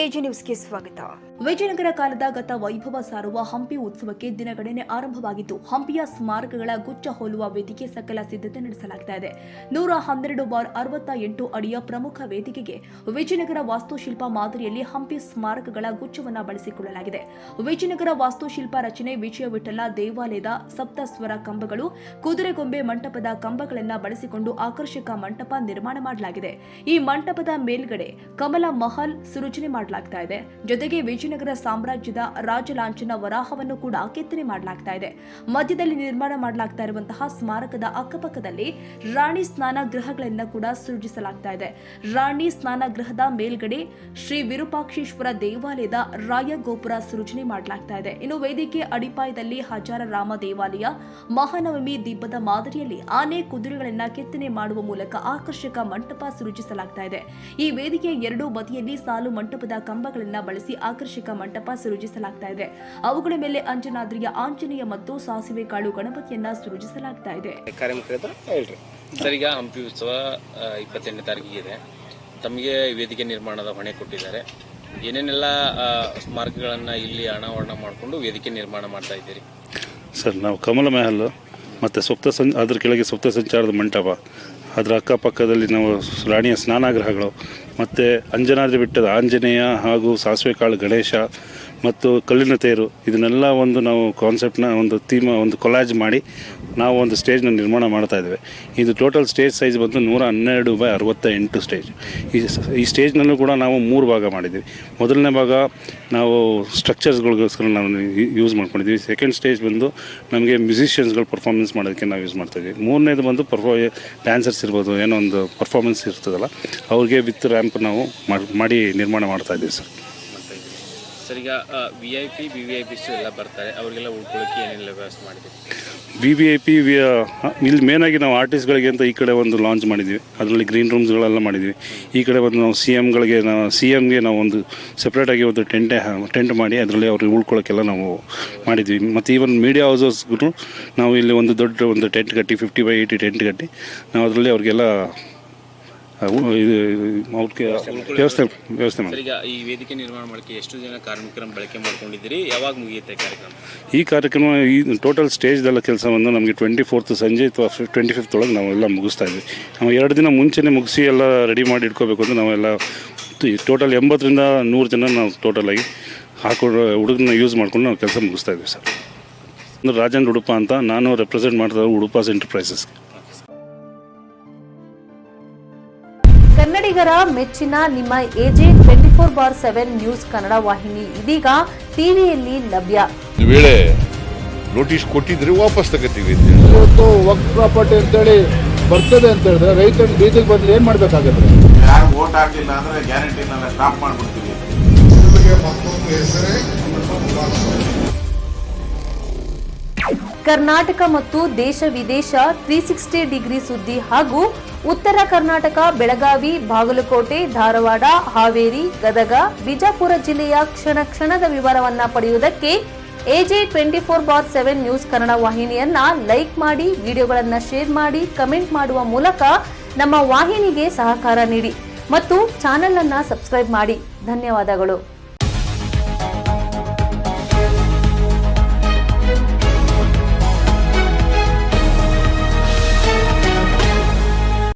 AG ನ್ಯೂಸ್ಗೆ ಸ್ವಾಗತ. ವಿಜಯನಗರ ಕಾಲದ ಗತ ವೈಭವ ಸಾರುವ ಹಂಪಿ ಉತ್ಸವಕ್ಕೆ ದಿನಗಣನೆ ಆರಂಭವಾಗಿದ್ದು, ಹಂಪಿಯ ಸ್ಮಾರಕಗಳ ಗುಚ್ಚ ಹೋಲುವ ವೇದಿಕೆ ಸಕಲ ಸಿದ್ಧತೆ ನಡೆಸಲಾಗಿದೆ. 112/68 ಅಡಿಯ ಪ್ರಮುಖ ವೇದಿಕೆಗೆ ವಿಜಯನಗರ ವಾಸ್ತುಶಿಲ್ಪ ಮಾದರಿಯಲ್ಲಿ ಹಂಪಿ ಸ್ಮಾರಕಗಳ ಗುಚ್ಛವನ್ನು ಬಳಸಿಕೊಳ್ಳಲಾಗಿದೆ. ವಿಜಯನಗರ ವಾಸ್ತುಶಿಲ್ಪ ರಚನೆ ವಿಜಯ ವಿಠಲ ದೇವಾಲಯದ ಸಪ್ತಸ್ವರ ಕಂಬಗಳು, ಕುದುರೆಗೊಂಬೆ ಮಂಟಪದ ಕಂಬಗಳನ್ನು ಬಳಸಿಕೊಂಡು ಆಕರ್ಷಕ ಮಂಟಪ ನಿರ್ಮಾಣ ಮಾಡಲಾಗಿದೆ. ಈ ಮಂಟಪದ ಮೇಲ್ಗಡೆ ಕಮಲ ಮಹಲ್ ಸೃಜನೆ ಮಾಡಲಾಗ್ತಾ ಇದೆ. ಜೊತೆಗೆ ವಿಜಯನಗರ ಸಾಮ್ರಾಜ್ಯದ ರಾಜಲಾಂಛನ ವರಾಹವನ್ನು ಕೂಡ ಕೆತ್ತನೆ ಮಾಡಲಾಗ್ತಾ ಇದೆ. ಮಧ್ಯದಲ್ಲಿ ನಿರ್ಮಾಣ ಮಾಡಲಾಗ್ತಾ ಇರುವಂತಹ ಸ್ಮಾರಕದ ಅಕ್ಕಪಕ್ಕದಲ್ಲಿ ರಾಣಿ ಸ್ನಾನಗೃಹಗಳನ್ನು ಕೂಡ ಸೃಜಿಸಲಾಗ್ತಾ ಇದೆ. ರಾಣಿ ಸ್ನಾನಗೃಹದ ಮೇಲ್ಗಡೆ ಶ್ರೀ ವಿರೂಪಾಕ್ಷೇಶ್ವರ ದೇವಾಲಯದ ರಾಯ ಗೋಪುರ ಸೃಜನೆ ಮಾಡಲಾಗ್ತಾ ಇದೆ. ಇನ್ನು ವೇದಿಕೆ ಅಡಿಪಾಯದಲ್ಲಿ ಹಜಾರ ರಾಮ ದೇವಾಲಯ, ಮಹಾನವಮಿ ದಿಬ್ಬದ ಮಾದರಿಯಲ್ಲಿ ಆನೆ ಕುದುರೆಗಳನ್ನ ಕೆತ್ತನೆ ಮಾಡುವ ಮೂಲಕ ಆಕರ್ಷಕ ಮಂಟಪ ಸೃಜಿಸಲಾಗ್ತಾ ಇದೆ. ಈ ವೇದಿಕೆಯ ಎರಡೂ ಬದಿಯಲ್ಲಿ ಸಾಲು ಮಂಟಪದ ಕಂಬಗಳನ್ನು ಬಳಸಿ ಆಕರ್ಷಕ ಮಂಟಪ ಸೃಜಿಸಲಾಗ್ತಾ ಇದೆ. ಅವುಗಳ ಮೇಲೆ ಅಂಜನಾದ್ರಿಯ ಆಂಜನೇಯ ಮತ್ತು ಸಾಸಿವೆ ಕಾಳು ಗಣಪತಿಯನ್ನ ಸೃಜಿಸಲಾಗ್ತಾ ಇದೆ. ಸರ್, ಈಗ ಹಂಪಿ ಉತ್ಸವ 28ನೇ ತಾರೀಕಿಗೆ ಇದೆ. ತಮಗೆ ವೇದಿಕೆ ನಿರ್ಮಾಣದ ಹೊಣೆ ಕೊಟ್ಟಿದ್ದಾರೆ. ಏನೇನೆಲ್ಲ ಸ್ಮಾರಕಗಳನ್ನು ಇಲ್ಲಿ ಅನಾವರಣ ಮಾಡಿಕೊಂಡು ವೇದಿಕೆ ನಿರ್ಮಾಣ ಮಾಡ್ತಾ ಇದ್ದೀರಿ? ಸರ್, ನಾವು ಕಮಲ ಮಹಲ್ ಮತ್ತು ಅದ್ರ ಕೆಳಗೆ ಸಪ್ತ ಸಂಚಾರದ ಮಂಟಪ, ಅದರ ಅಕ್ಕಪಕ್ಕದಲ್ಲಿ ನಾವು ರಾಣಿಯ ಸ್ನಾನಗೃಹಗಳು ಮತ್ತು ಅಂಜನಾದ್ರಿ ಬೆಟ್ಟದ ಆಂಜನೇಯ ಹಾಗೂ ಸಾಸಿವೆ ಕಾಳು ಗಣೇಶ ಮತ್ತು ಕಲ್ಲಿನ ತೇರು, ಇದನ್ನೆಲ್ಲ ಒಂದು ನಾವು ಕಾನ್ಸೆಪ್ಟ್ನ ಒಂದು ಒಂದು ಕೊಲಾಜ್ ಮಾಡಿ ನಾವು ಒಂದು ಸ್ಟೇಜ್ನ ನಿರ್ಮಾಣ ಮಾಡ್ತಾ ಇದ್ದೇವೆ. ಇದು ಟೋಟಲ್ ಸ್ಟೇಜ್ ಸೈಜ್ ಬಂದು 112/68 ಸ್ಟೇಜ್. ಈ ಸ್ಟೇಜ್ನಲ್ಲೂ ಕೂಡ ನಾವು 3 ಭಾಗ ಮಾಡಿದ್ದೀವಿ. ಮೊದಲನೇ ಭಾಗ ನಾವು ಸ್ಟ್ರಕ್ಚರ್ಸ್ಗಳಿಗೋಸ್ಕರ ನಾವು ಯೂಸ್ ಮಾಡ್ಕೊಂಡಿದ್ದೀವಿ. ಸೆಕೆಂಡ್ ಸ್ಟೇಜ್ ಬಂದು ನಮಗೆ ಮ್ಯೂಸಿಷಿಯನ್ಸ್ಗಳು ಪರ್ಫಾರ್ಮೆನ್ಸ್ ಮಾಡೋದಕ್ಕೆ ನಾವು ಯೂಸ್ ಮಾಡ್ತಾಯಿದ್ದೀವಿ. ಮೂರನೇದು ಬಂದು ಡ್ಯಾನ್ಸರ್ಸ್ ಇರ್ಬೋದು, ಏನೋ ಒಂದು ಪರ್ಫಾರ್ಮೆನ್ಸ್ ಇರ್ತದಲ್ಲ, ಅವ್ರಿಗೆ ವಿತ್ ರ್ಯಾಂಪ್ ನಾವು ಮಾಡಿ ನಿರ್ಮಾಣ ಮಾಡ್ತಾಯಿದ್ದೀವಿ ಸರ್. ಸರ್, ಈಗ VIP VVIPs ಎಲ್ಲ ಬರ್ತಾರೆ, ಅವರಿಗೆಲ್ಲ ಉಳ್ಕೊಳ್ಳೋಕ್ಕೆ ಏನೆಲ್ಲ ವ್ಯವಸ್ಥೆ ಮಾಡಿದ್ದೀವಿ? VVIP ಇಲ್ಲಿ ಮೇನಾಗಿ ನಾವು ಆರ್ಟಿಸ್ಟ್ಗಳಿಗೆ ಅಂತ ಈ ಕಡೆ ಒಂದು ಲಾಂಚ್ ಮಾಡಿದ್ದೀವಿ. ಅದರಲ್ಲಿ ಗ್ರೀನ್ ರೂಮ್ಸ್ಗಳೆಲ್ಲ ಮಾಡಿದ್ದೀವಿ. ಈ ಕಡೆ ಬಂದು ನಾವು CMಗೆ ನಾವು ಒಂದು ಸಪ್ರೇಟಾಗಿ ಒಂದು ಟೆಂಟ್ ಮಾಡಿ ಅದರಲ್ಲಿ ಅವ್ರಿಗೆ ಉಳ್ಕೊಳ್ಳೋಕ್ಕೆಲ್ಲ ನಾವು ಮಾಡಿದ್ವಿ. ಮತ್ತು ಈವನ್ ಮೀಡಿಯಾ ಹೌಸಸ್ಗೂ ನಾವು ಇಲ್ಲಿ ಒಂದು ದೊಡ್ಡ ಒಂದು ಟೆಂಟ್ ಕಟ್ಟಿ 50/80 ಟೆಂಟ್ ಕಟ್ಟಿ ನಾವು ಅದರಲ್ಲಿ ಅವ್ರಿಗೆಲ್ಲ ವ್ಯವಸ್ಥೆ ಮಾಡಿ. ಈಗ ಈ ವೇದಿಕೆ ನಿರ್ಮಾಣ ಮಾಡೋಕ್ಕೆ ಎಷ್ಟು ಜನ ಕಾರ್ಮಿಕರನ್ನು ಬಳಕೆ ಮಾಡ್ಕೊಂಡಿದ್ದೀರಿ? ಯಾವಾಗ ಮುಗಿಯುತ್ತೆ ಕಾರ್ಯಕ್ರಮ? ಈ ಕಾರ್ಯಕ್ರಮ ಟೋಟಲ್ ಸ್ಟೇಜ್ದೆಲ್ಲ ಕೆಲಸವನ್ನು ನಮಗೆ 24th ಸಂಜೆ ಅಥವಾ 25th ಒಳಗೆ ನಾವೆಲ್ಲ ಮುಗಿಸ್ತಾ ಇದ್ವಿ. ನಾವು 2 ದಿನ ಮುಂಚೆನೇ ಮುಗಿಸಿ ಎಲ್ಲ ರೆಡಿ ಮಾಡಿ ಇಟ್ಕೋಬೇಕು ಅಂತ ನಾವೆಲ್ಲ ಟೋಟಲ್ 80ರಿಂದ 100 ಜನ ನಾವು ಟೋಟಲಾಗಿ ಹಾಕೊಂಡು ಹುಡುಗನ ಯೂಸ್ ಮಾಡ್ಕೊಂಡು ನಾವು ಕೆಲಸ ಮುಗಿಸ್ತಾ ಇದ್ವಿ ಸರ್. ರಾಜೇಂದ್ರ ಉಡುಪ ಅಂತ ನಾನು ರೆಪ್ರೆಸೆಂಟ್ ಮಾಡ್ತಾ ಉಡುಪಾಸ್ ಎಂಟರ್ಪ್ರೈಸಸ್. ಕನ್ನಡಿಗರ ಮೆಚ್ಚಿನ ನಿಮ್ಮ AJ 24/7 ನ್ಯೂಸ್ ಕನ್ನಡ ವಾಹಿನಿ ಇದೀಗ ಟಿವಿಯಲ್ಲಿ ಲಭ್ಯ. ವೇಳೆ ನೋಟಿಸ್ ಕೊಟ್ಟಿದ್ರೆ ವಾಪಸ್ ತಗೋತೀವಿ. ಇವತ್ತು ವಕ್ಫ್ ಪ್ರಾಪರ್ಟಿ ಅಂತೇಳಿ ಬರ್ತದೆ ಅಂತ ಹೇಳಿದ್ರೆ ರೈತರು ಬೀದಿಗೆ ಬಂದ್ರೆ ಏನ್ ಮಾಡ್ಬೇಕಾಗತ್ತೆ? ಯಾರು ವೋಟ್ ಹಾಕಿಲ್ಲ ಅಂದ್ರೆ ಗ್ಯಾರಂಟಿನೆಲ್ಲ ಸ್ಟಾಪ್ ಮಾಡ್ಬಿಡ್ತೀವಿ. ಕರ್ನಾಟಕ ಮತ್ತು ದೇಶ ವಿದೇಶ 360 ಡಿಗ್ರಿ ಸುದ್ದಿ ಹಾಗೂ ಉತ್ತರ ಕರ್ನಾಟಕ, ಬೆಳಗಾವಿ, ಬಾಗಲಕೋಟೆ, ಧಾರವಾಡ, ಹಾವೇರಿ, ಗದಗ, ಬಿಜಾಪುರ ಜಿಲ್ಲೆಯ ಕ್ಷಣದ ವಿವರವನ್ನ ಪಡೆಯುವುದಕ್ಕೆ AJ 24/7 ನ್ಯೂಸ್ ಕನ್ನಡ ವಾಹಿನಿಯನ್ನ ಲೈಕ್ ಮಾಡಿ, ವಿಡಿಯೋಗಳನ್ನ ಶೇರ್ ಮಾಡಿ, ಕಮೆಂಟ್ ಮಾಡುವ ಮೂಲಕ ನಮ್ಮ ವಾಹಿನಿಗೆ ಸಹಕಾರ ನೀಡಿ ಮತ್ತು ಚಾನೆಲ್ ಅನ್ನ ಸಬ್ಸ್ಕ್ರೈಬ್ ಮಾಡಿ. ಧನ್ಯವಾದಗಳು.